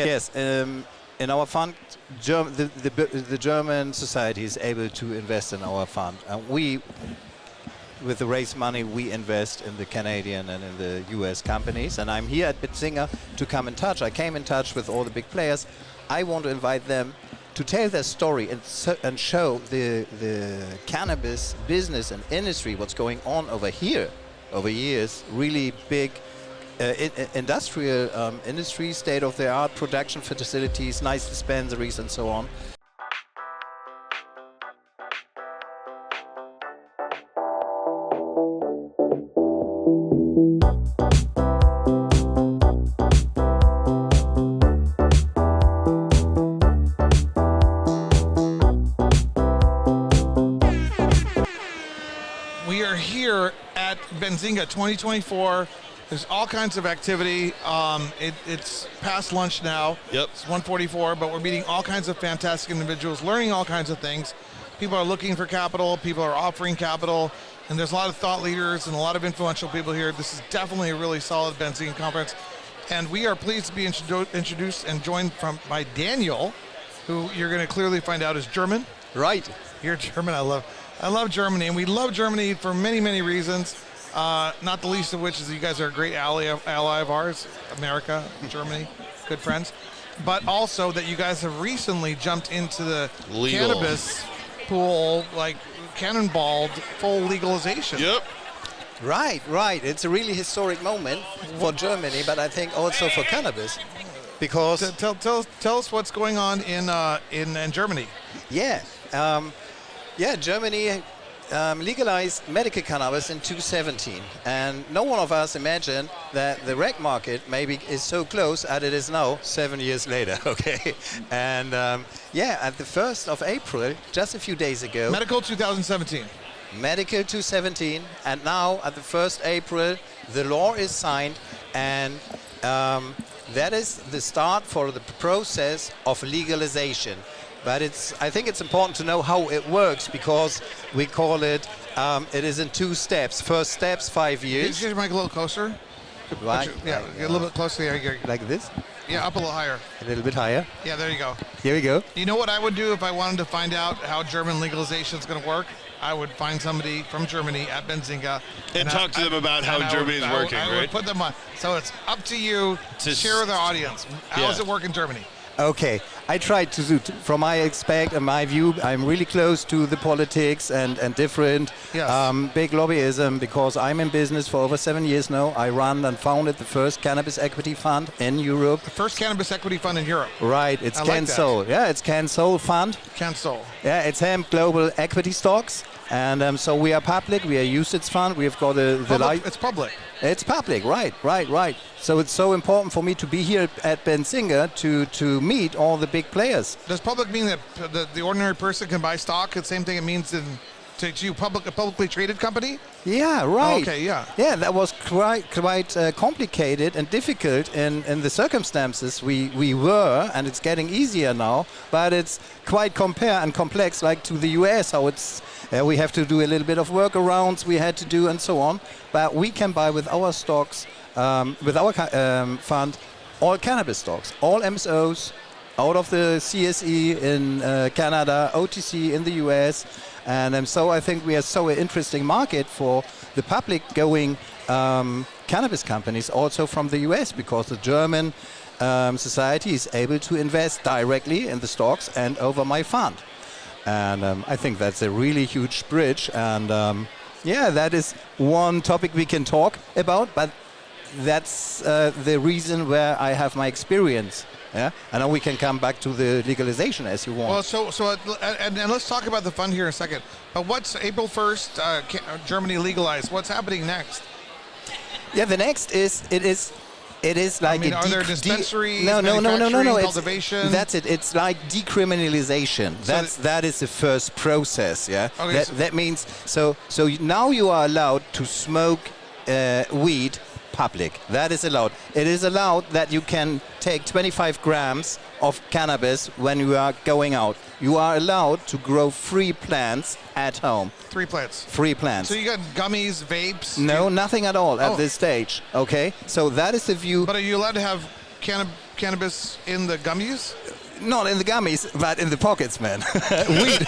Yes. In our fund, the German society is able to invest in our fund. And we, with the raised money, we invest in the Canadian and in the US companies. And I'm here at Benzinga to come in touch. I came in touch with all the big players. I want to invite them to tell their story and show the cannabis business and industry, what's going on over here, over years, really big industrial industry, state-of-the-art production facilities, nice dispensaries and so on. We are here at Benzinga 2024. There's all kinds of activity. It's past lunch now. Yep. It's 1:44, but we're meeting all kinds of fantastic individuals, learning all kinds of things. People are looking for capital. People are offering capital. And there's a lot of thought leaders and a lot of influential people here. This is definitely a really solid Benzinga conference. And we are pleased to be introduced and joined by Daniel, who you're going to clearly find out is German. Right. You're German. I love Germany, and we love Germany for many, many reasons. Not the least of which is you guys are a great ally of ours, America, Germany, good friends. But also that you guys have recently jumped into the cannabis pool, like cannonballed full legalization. Yep. Right. It's a really historic moment for Germany, but I think also for cannabis, because tell us what's going on in Germany. Germany legalized medical cannabis in 2017, and no one of us imagined that the rec market maybe is so close as it is now 7 years later. Okay, and at the 1st of April, just a few days ago, Medical 2017. Medical 2017, and now at the 1st April, the law is signed, and that is the start for the process of legalization. But I think it's important to know how it works, because we call it, it is in 2 steps. First steps, 5 years. Can you get your mic a little closer? Right. Get a little bit closer there. Like this? Yeah, up a little higher. A little bit higher. Yeah, there you go. Here we go. You know what I would do if I wanted to find out how German legalization is going to work? I would find somebody from Germany at Benzinga and talk to them about how Germany is working, I would put them on. So it's up to you to share with the audience. How does it work in Germany? Okay, I tried to do, from my aspect and my view, I'm really close to the politics and different big lobbyism, because I'm in business for over 7 years now. I run and founded the first cannabis equity fund in Europe. The first cannabis equity fund in Europe. Right, it's CanSol. Yeah, it's CanSol fund. CanSol. Yeah, it's hemp global equity stocks. And so we are public, we are UCITS fund, we've got It's public. It's public, right. So it's so important for me to be here at Benzinga to meet all the big players. Does public mean that the ordinary person can buy stock? The same thing it means to you, a publicly traded company? Yeah, right. Okay, yeah. Yeah, that was quite complicated and difficult in the circumstances we were, and it's getting easier now, but it's quite complex, like to the US, how it's we have to do a little bit of workarounds we had to do and so on, but we can buy with our stocks, with our fund, all cannabis stocks, all MSOs, out of the CSE in Canada, OTC in the US, and so I think we are so an interesting market for the public going cannabis companies also from the US, because the German society is able to invest directly in the stocks and over my fund. And I think that's a really huge bridge, and that is one topic we can talk about, but that's the reason where I have my experience. Yeah, and then we can come back to the legalization as you want. Well, and let's talk about the fund here in a second. But what's April 1st, Germany legalized? What's happening next? Yeah, the next is it is like are there dispensaries? No. Cultivation. That's it. It's like decriminalization. That is the first process. Yeah. Okay, that means so now you are allowed to smoke weed public. That is allowed. It is allowed that you can take 25 grams of cannabis when you are going out. You are allowed to grow free plants at home. Free plants. Free plants. So you got gummies, vapes? No, nothing at all at this stage. Okay, so that is the view. But are you allowed to have cannabis in the gummies? Not in the gummies, but in the pockets, man. Weed.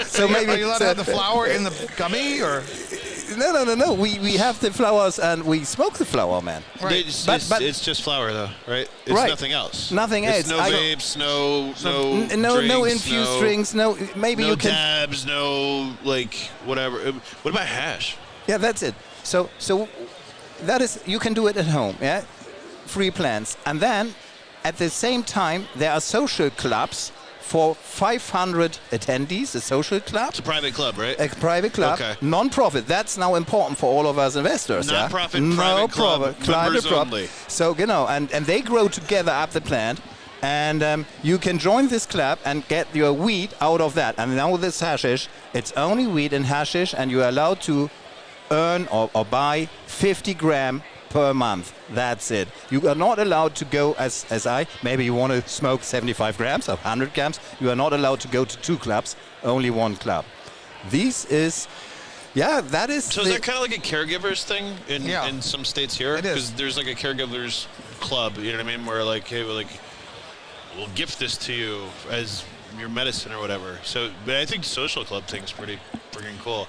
so maybe. Are you allowed to have the flower in the gummy, or? No. We have the flowers and we smoke the flower, man. Right. It's just flower, though, right? It's right. nothing else. Nothing it's else. No vapes, no drinks, no infused drinks. No, maybe no you can. dabs, no whatever. What about hash? Yeah, that's it. So that is, you can do it at home. Yeah, free plants, and then at the same time there are social clubs for 500 attendees. A social club. It's a private club, right? A private club, Okay. non-profit. That's now important for all of us investors. Non-profit, yeah? private club, members only. So, and they grow together up the plant. And you can join this club and get your weed out of that. And now with this hashish, it's only weed and hashish, and you're allowed to earn or buy 50 gram per month. That's it. You are not allowed to go as maybe you want to smoke 75 grams or 100 grams. You are not allowed to go to 2 clubs, only 1 club. That is. So is that kind of like a caregivers thing in some states here? It is. Because there's like a caregivers club, you know what I mean? Where like, hey, we'll gift this to you as your medicine or whatever. So, but I think social club thing's pretty freaking cool.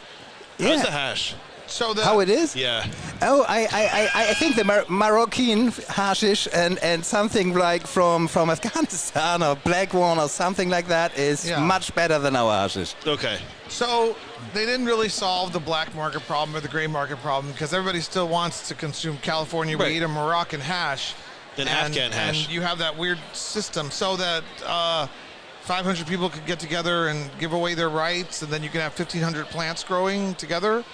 How's the hash? So how it is? Yeah. Oh, I think the Moroccan hashish and something like from Afghanistan or black one or something like that is much better than our hashish. Okay. So they didn't really solve the black market problem or the gray market problem because everybody still wants to consume California weed or Moroccan hash. And Afghan hash. And you have that weird system so that 500 people could get together and give away their rights, and then you can have 1,500 plants growing together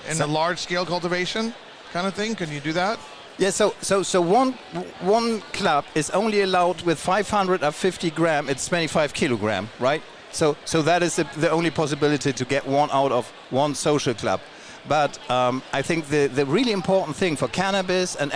in a large-scale cultivation kind of thing. Can you do that? Yeah. So one club is only allowed with 550 gram. It's 25 kilogram, right? So that is the only possibility to get one out of one social club. But I think the really important thing for cannabis and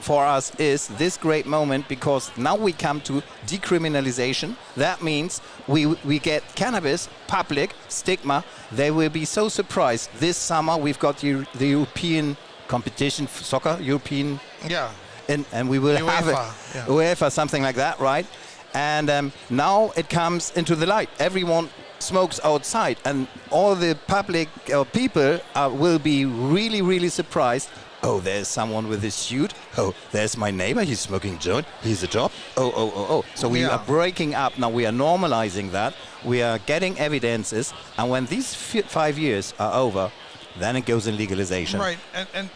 for us is this great moment, because now we come to decriminalization. That means we get cannabis public stigma. They will be so surprised. This summer we've got the European competition for soccer, European. Yeah. And we will have it. Yeah. UEFA, something like that, right? And now it comes into the light. Everyone smokes outside, and all the public people will be really, really surprised. Oh, there's someone with his suit. Oh, there's my neighbor. He's smoking joint. He's a job. Oh. So we are breaking up now. We are normalizing that. We are getting evidences, and when these 5 years are over, then it goes in legalization. Right. And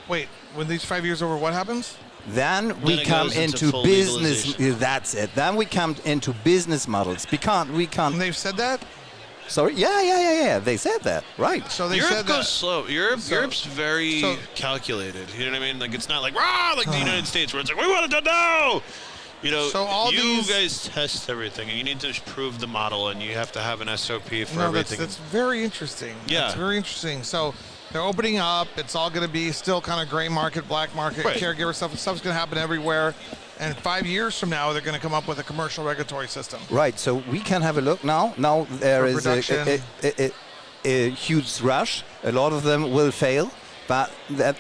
wait, when these 5 years are over, what happens? Then we come into business. That's it. Then we come into business models. We can't. And they've said that? Sorry. Yeah. They said that. Right. So they Europe said goes that. slow. Europe's very calculated. You know what I mean? Like, it's not like rah, like the United States, where it's like we want it to know. You know, so you guys test everything, and you need to prove the model, and you have to have an SOP for everything. That's very interesting. Yeah. That's very interesting. So they're opening up. It's all going to be still kind of gray market, black market, caregiver stuff. Stuff's going to happen everywhere. And 5 years from now, they're going to come up with a commercial regulatory system. Right. So we can have a look now. Now there is a huge rush. A lot of them will fail. But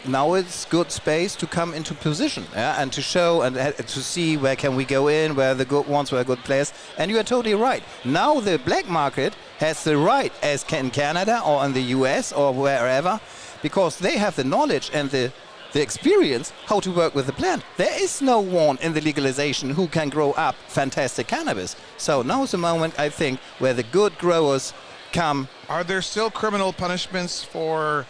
now it's good space to come into position, and to show and to see where can we go in, where the good ones, where good players. And you are totally right. Now the black market has the right, as in Canada or in the US or wherever, because they have the knowledge and the experience how to work with the plant. There is no one in the legalization who can grow up fantastic cannabis. So now is the moment, I think, where the good growers come. Are there still criminal punishments for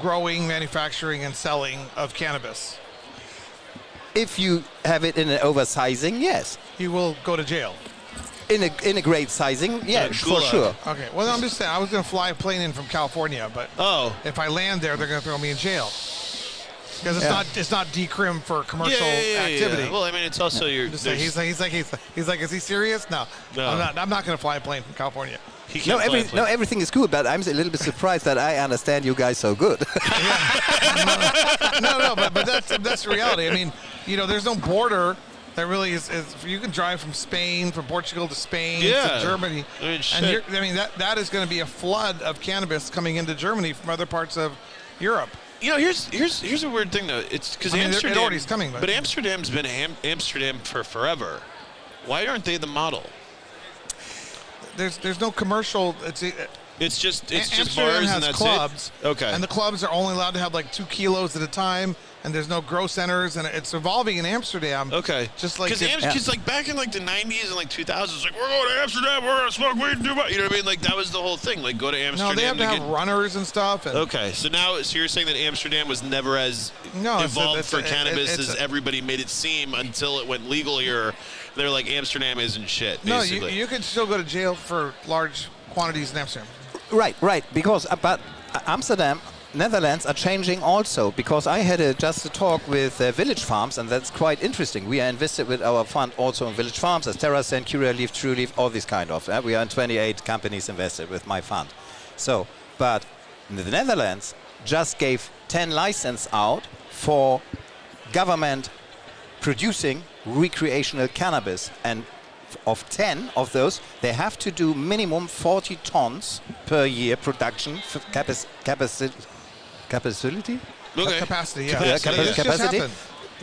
growing, manufacturing, and selling of cannabis? If you have it in an oversizing, yes. You will go to jail. In a great sizing, yeah, for sure. Okay. Well, I'm just saying, I was going to fly a plane in from California, but if I land there, they're going to throw me in jail. Because it's not decrim for commercial activity. Yeah. Well, I mean, it's also your. He's like, is he serious? No. I'm not going to fly a plane from California. Everything is good, but I'm a little bit surprised that I understand you guys so good. but that's the reality. I mean, there's no border that really is. You can drive from Spain, from Portugal to Spain to Germany, that is going to be a flood of cannabis coming into Germany from other parts of Europe. You know, here's a weird thing though. It's because Amsterdam. It already is coming, but Amsterdam's been Amsterdam for forever. Why aren't they the model? There's no commercial. It's just Amsterdam bars has and that's clubs. it. Okay. And the clubs are only allowed to have like 2 kilos at a time, and there's no grow centers, and it's evolving in Amsterdam. Okay. Just like because like back in like the 90s and like 2000s, like we're going to Amsterdam, we're gonna smoke weed, do what? You know what I mean? Like that was the whole thing. Like go to Amsterdam. No, they have to have runners and stuff. And okay, so you're saying that Amsterdam was never as evolved for cannabis as everybody made it seem until it went legal here. They're like Amsterdam isn't shit. Basically. No, you could still go to jail for large quantities in Amsterdam. Right. Because but Amsterdam, Netherlands are changing also. Because I had just a talk with Village Farms, and that's quite interesting. We are invested with our fund also in Village Farms, as TerraSend, Curaleaf, TrueLeaf, all these kind of. We are in 28 companies invested with my fund. So, but the Netherlands just gave 10 license out for government producing recreational cannabis, and of 10 of those, they have to do minimum 40 tons per year production for capacity. Okay. Capacity, Capacity.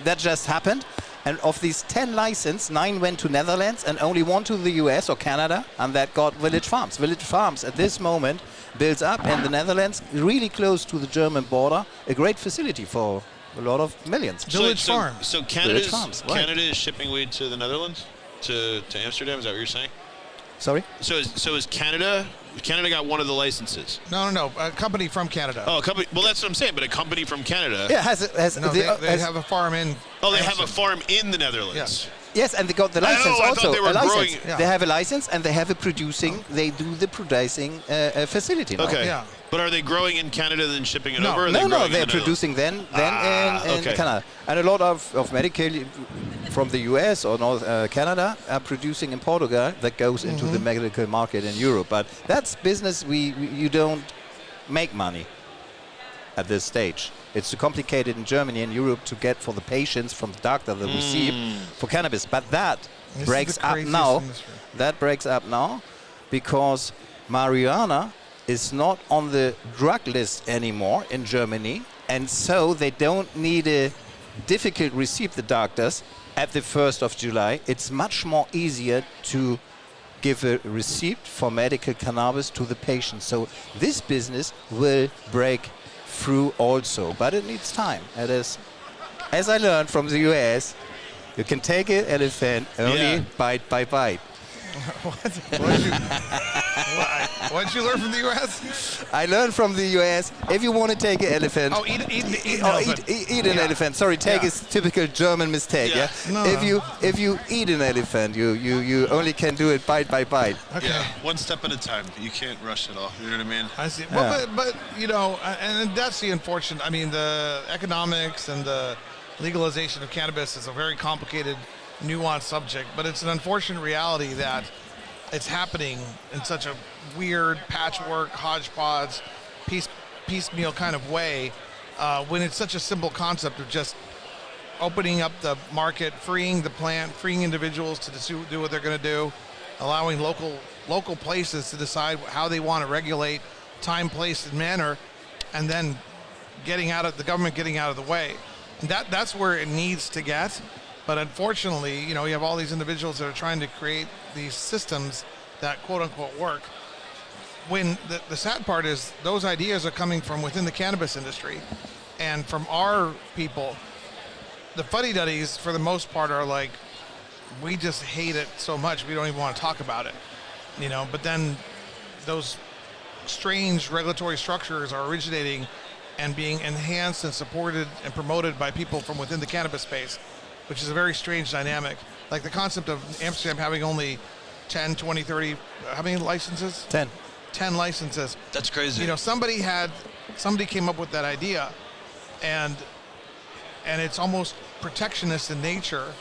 That just happened. And of these 10 licenses, 9 went to Netherlands and only 1 to the US or Canada, and that got Village Farms. Village Farms at this moment builds up in the Netherlands, really close to the German border, a great facility for a lot of millions. Village Farm. So Canada is shipping weed to the Netherlands? To Amsterdam, is that what you're saying? Sorry? So is Canada got one of the licenses? No. A company from Canada. Oh, a company. Well, that's what I'm saying. But a company from Canada. Yeah, they have a farm in. Oh, they have a farm in the Netherlands. Yes. Yes, and they got the license I also. thought they were growing. Yeah. They have a license and they have a producing. They do the producing facility now. Okay. Yeah. But are they growing in Canada then shipping it No. over? Or No, they're producing then in Canada. And a lot of medical from the US or North Canada are producing in Portugal that goes into the medical market in Europe. But that's business you don't make money at this stage. It's too complicated in Germany and Europe to get for the patients from the doctor the receipt for cannabis. But that breaks up now. That breaks up now because marijuana is not on the drug list anymore in Germany, and so they don't need a difficult receipt, the doctors, at the 1st of July. It's much more easier to give a receipt for medical cannabis to the patient. So this business will break through also, but it needs time. It is, as I learned from the US, you can take an elephant only bite by bite. What did you learn from the U.S.? I learned from the U.S. if you want to take an elephant, eat an elephant. Sorry, take is typical German mistake. Yeah. No, if you eat an elephant, you only can do it bite by bite. Okay. Yeah, one step at a time. You can't rush it all. You know what I mean? I see. Well, but you know, and that's the unfortunate. I mean, the economics and the legalization of cannabis is a very complicated, nuanced subject, but it's an unfortunate reality that it's happening in such a weird patchwork, hodgepodge, piecemeal kind of way when it's such a simple concept of just opening up the market, freeing the plant, freeing individuals to do what they're going to do, allowing local places to decide how they want to regulate time, place, and manner, and then the government getting out of the way. And that's where it needs to get. But unfortunately, you know, you have all these individuals that are trying to create these systems that quote unquote work. When the sad part is those ideas are coming from within the cannabis industry and from our people. The fuddy-duddies, for the most part, are like, we just hate it so much we don't even want to talk about it, you know. But then those strange regulatory structures are originating and being enhanced and supported and promoted by people from within the cannabis space, which is a very strange dynamic. Like the concept of Amsterdam having only 10, 20, 30, how many licenses? 10. 10 licenses. That's crazy. You know, somebody came up with that idea, and it's almost protectionist in nature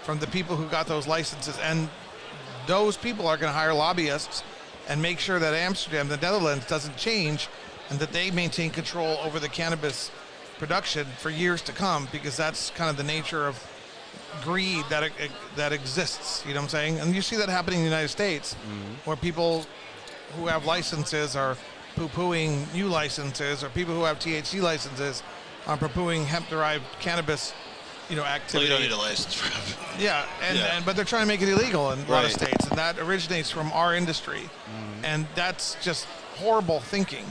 from the people who got those licenses. And those people are going to hire lobbyists and make sure that Amsterdam, the Netherlands, doesn't change and that they maintain control over the cannabis production for years to come, because that's kind of the nature of greed that exists. You know what I'm saying? And you see that happening in the United States, where people who have licenses are poo-pooing new licenses, or people who have THC licenses on poo-pooing hemp-derived cannabis, Well, activity. you don't need a license for it. Yeah, but they're trying to make it illegal in a lot of states, and that originates from our industry, and that's just horrible thinking.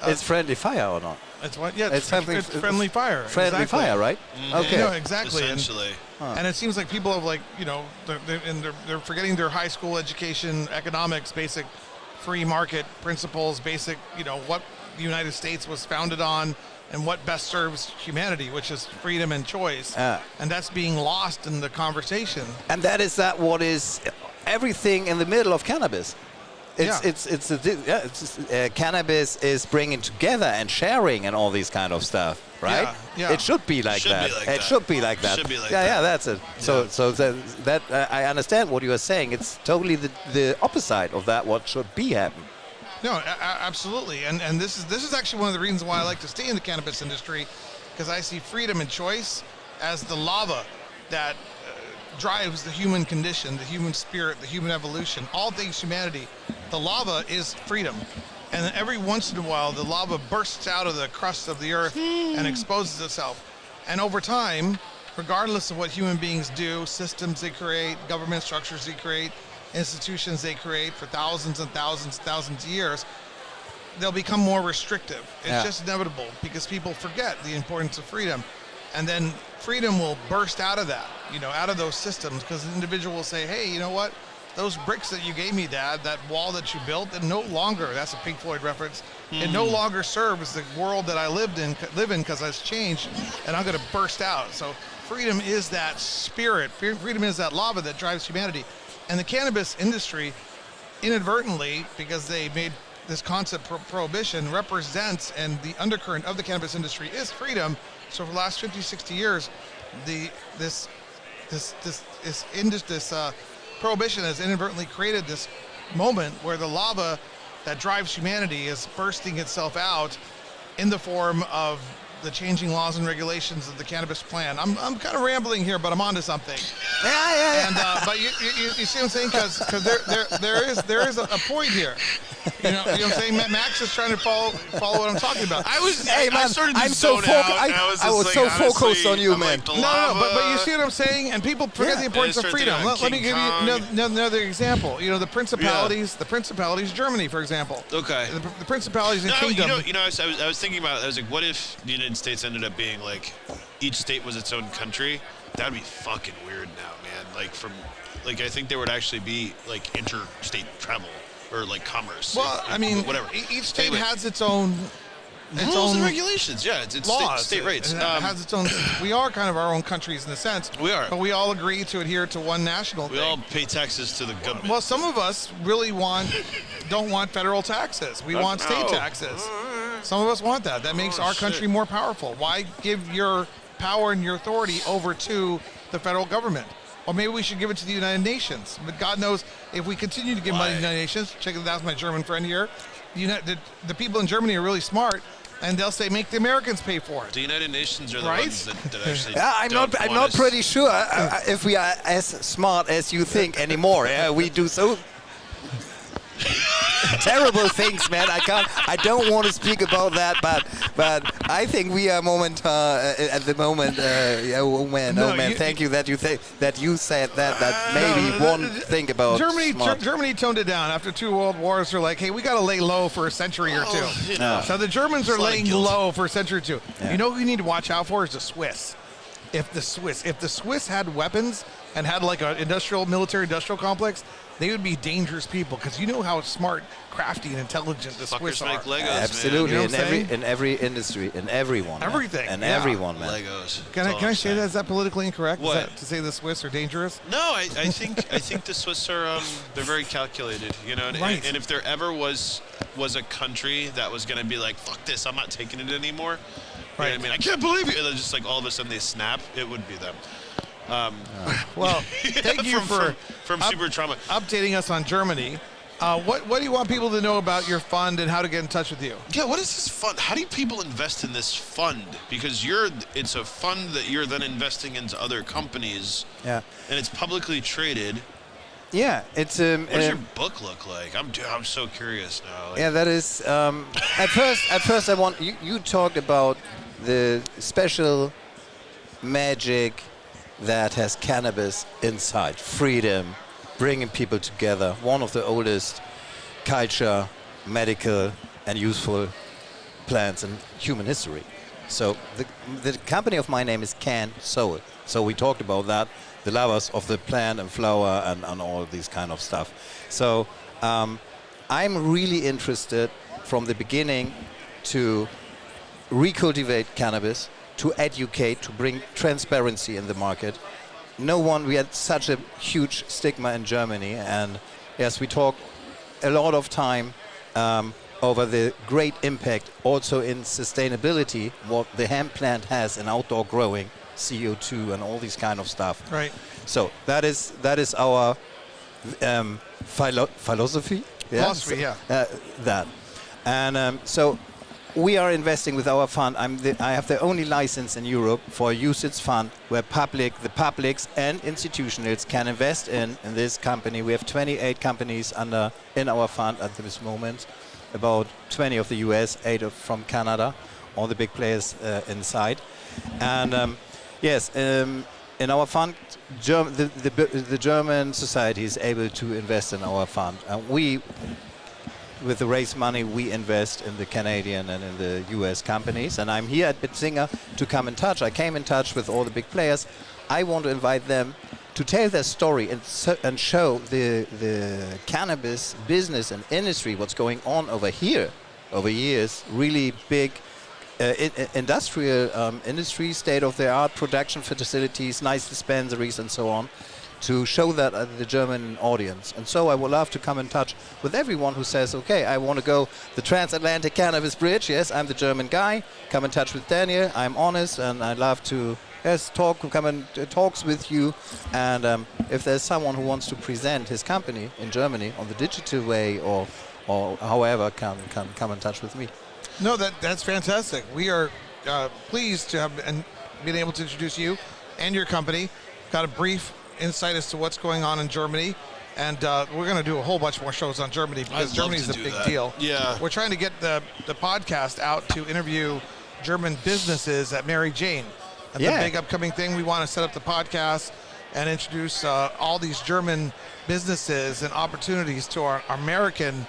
It's friendly fire or not? It's what? Yeah, It's something- it's friendly fire. Friendly exactly. fire, right? Okay. Exactly. Essentially. And it seems like people have they're forgetting their high school education, economics, basic free market principles, basic, what the United States was founded on and what best serves humanity, which is freedom and choice. And that's being lost in the conversation. And that is what is everything in the middle of cannabis. Cannabis is bringing together and sharing and all these kind of stuff, right? Yeah. It should be like that. It should be like that. Should be like yeah, that. yeah, that's it. So that I understand what you are saying. It's totally the opposite of that. What should be happen. No, absolutely. And this is actually one of the reasons why I like to stay in the cannabis industry, because I see freedom and choice as the lava that drives the human condition, the human spirit, the human evolution, all things humanity. The lava is freedom. And then every once in a while, the lava bursts out of the crust of the earth and exposes itself. And over time, regardless of what human beings do, systems they create, government structures they create, institutions they create for thousands and thousands and thousands of years, they'll become more restrictive. It's just inevitable because people forget the importance of freedom. And then freedom will burst out of that, out of those systems, because an individual will say, hey, you know what? Those bricks that you gave me, Dad, that wall that you built, it no longer, that's a Pink Floyd reference, it no longer serves the world that I live in because it's changed, and I'm going to burst out. So freedom is that spirit. Freedom is that lava that drives humanity. And the cannabis industry, inadvertently, because they made this concept prohibition, represents, and the undercurrent of the cannabis industry is freedom. So for the last 50, 60 years, this prohibition has inadvertently created this moment where the lava that drives humanity is bursting itself out in the form of the changing laws and regulations of the cannabis plan. I'm kind of rambling here, but I'm onto something. Yeah. And but you see what I'm saying? Because there is a point here. You know what I'm saying? Max is trying to follow what I'm talking about. I started to I'm zone so out. and I was was so focused on you, man. No, but you see what I'm saying? And people forget the importance of freedom. Let me give you another example. The principalities, Germany, for example. Okay. The principalities and kingdom. I was thinking about it. I was like, what if the United States ended up being like each state was its own country? That'd be fucking weird now, man. I think there would actually be like interstate travel or like commerce. Well, whatever. Each state has its own rules and regulations. Yeah, it's laws. state rates. It has its own. We are kind of our own countries in a sense. We are. But we all agree to adhere to one national We thing. all pay taxes to the government. Well, some of us really don't want federal taxes. We want state taxes. Some of us want that. That makes our country more powerful. Why give your power and your authority over to the federal government? Or maybe we should give it to the United Nations. But God knows if we continue to give money to the United Nations, check it out, my German friend here, the people in Germany are really smart, and they'll say, make the Americans pay for it. The United Nations are the Right? ones that actually I'm not pretty sure if we are as smart as you think anymore. Yeah, we do so terrible things, man. I don't want to speak about that, but I think we are at the moment. Oh man, thank you that you said that maybe one thing about Germany toned it down after 2 world wars. They're like, hey, we got to lay low for a century or two. So the Germans are laying low for a century or two. Yeah. You know who you need to watch out for is the Swiss. If the Swiss had weapons and had like an military industrial complex, they would be dangerous people, because you know how smart, crafty, and intelligent the Swiss are. Make Legos, absolutely, man. You know what I'm saying? in every industry, in everyone, Everything, man. yeah. Everyone, man. Legos. Can I say that? Is that politically incorrect? What? Is that to say the Swiss are dangerous? No, I think the Swiss are they're very calculated, Right. And if there ever was a country that was going to be like, fuck this, I'm not taking it anymore. You know what I mean? I can't believe it. And then just like all of a sudden they snap, it would be them. Well, thank you for Super Trauma. updating us on Germany. What do you want people to know about your fund and how to get in touch with you? Yeah, what is this fund? How do people invest in this fund? Because it's a fund that you're then investing into other companies. Yeah. And it's publicly traded. Yeah, it's What does your book look like? I'm so curious now. yeah, that is. At first, I want you talked about the special magic that has cannabis inside. Freedom, bringing people together. One of the oldest culture, medical, and useful plants in human history. So the company of my name is Can Soul. So we talked about that, the lovers of the plant and flower and all these kind of stuff. So I'm really interested from the beginning to recultivate cannabis, to educate, to bring transparency in the market. We had such a huge stigma in Germany, and yes, we talk a lot of time over the great impact also in sustainability, what the hemp plant has in outdoor growing, CO2 and all these kind of stuff. Right. So that is our philosophy. Philosophy, yeah. That. And so we are investing with our fund. I have the only license in Europe for a usage fund where the publics and institutionals can invest in this company. We have 28 companies in our fund at this moment, about 20 of the US, 8 from Canada, all the big players inside. And yes, in our fund, the German society is able to invest in our fund. And with the raised money, we invest in the Canadian and in the US companies. And I'm here at Benzinga to come in touch. I came in touch with all the big players. I want to invite them to tell their story and show the cannabis business and industry, what's going on over here, over years, really big industrial industry, state-of-the-art production facilities, nice dispensaries and so on, to show that at the German audience. And so I would love to come in touch with everyone who says, okay, I want to go the transatlantic cannabis bridge. Yes, I'm the German guy. Come in touch with Daniel. I'm honest and I love to come and talks with you. And if there's someone who wants to present his company in Germany on the digital way or however, can come in touch with me. No, that's fantastic. We are pleased to have been able to introduce you and your company. Got a brief insight as to what's going on in Germany, and we're going to do a whole bunch more shows on Germany because Germany is a big deal. Yeah, we're trying to get the podcast out to interview German businesses at Mary Jane. And the big upcoming thing, we want to set up the podcast and introduce all these German businesses and opportunities to our American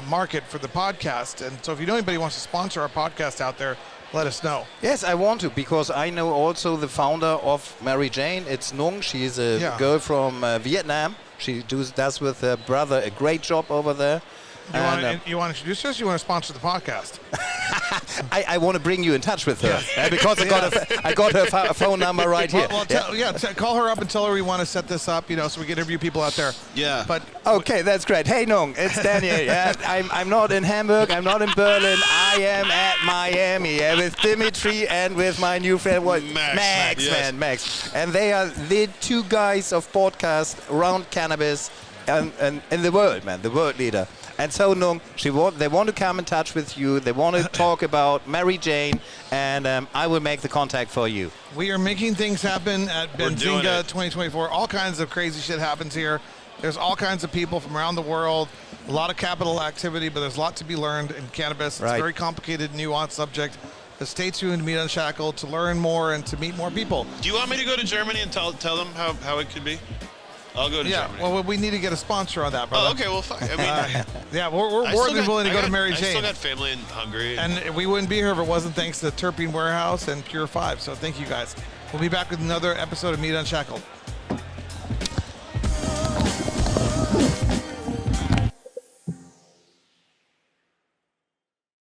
market for the podcast. And so if you know anybody who wants to sponsor our podcast out there, let us know. Yes, I want to, because I know also the founder of Mary Jane. It's Nung. She is a girl from Vietnam. She does with her brother a great job over there. You want to introduce us? Or you want to sponsor the podcast? I want to bring you in touch with her because I got her phone number right here. Call her up and tell her we want to set this up, so we can interview people out there. Yeah. But okay, that's great. Hey, Nung, it's Daniel. I'm not in Hamburg. I'm not in Berlin. I am at Miami with Dimitri and with my new friend Max. And they are the two guys of podcast around cannabis and in the world, man, the world leader. And so, Nung, they want to come in touch with you. They want to talk about Mary Jane, and I will make the contact for you. We are making things happen at Benzinga 2024. All kinds of crazy shit happens here. There's all kinds of people from around the world, a lot of capital activity, but there's a lot to be learned in cannabis. It's a very complicated, nuanced subject. But stay tuned to Meet Unshackled to learn more and to meet more people. Do you want me to go to Germany and tell them how it could be? I'll go to Germany. Well, we need to get a sponsor on that, brother. Oh, okay, well, fine. I mean, we're more than willing to go to Mary Jane. I still got family in Hungary. And we wouldn't be here if it wasn't thanks to Terpene Warehouse and Pure 5. So thank you guys. We'll be back with another episode of Meet Unshackled.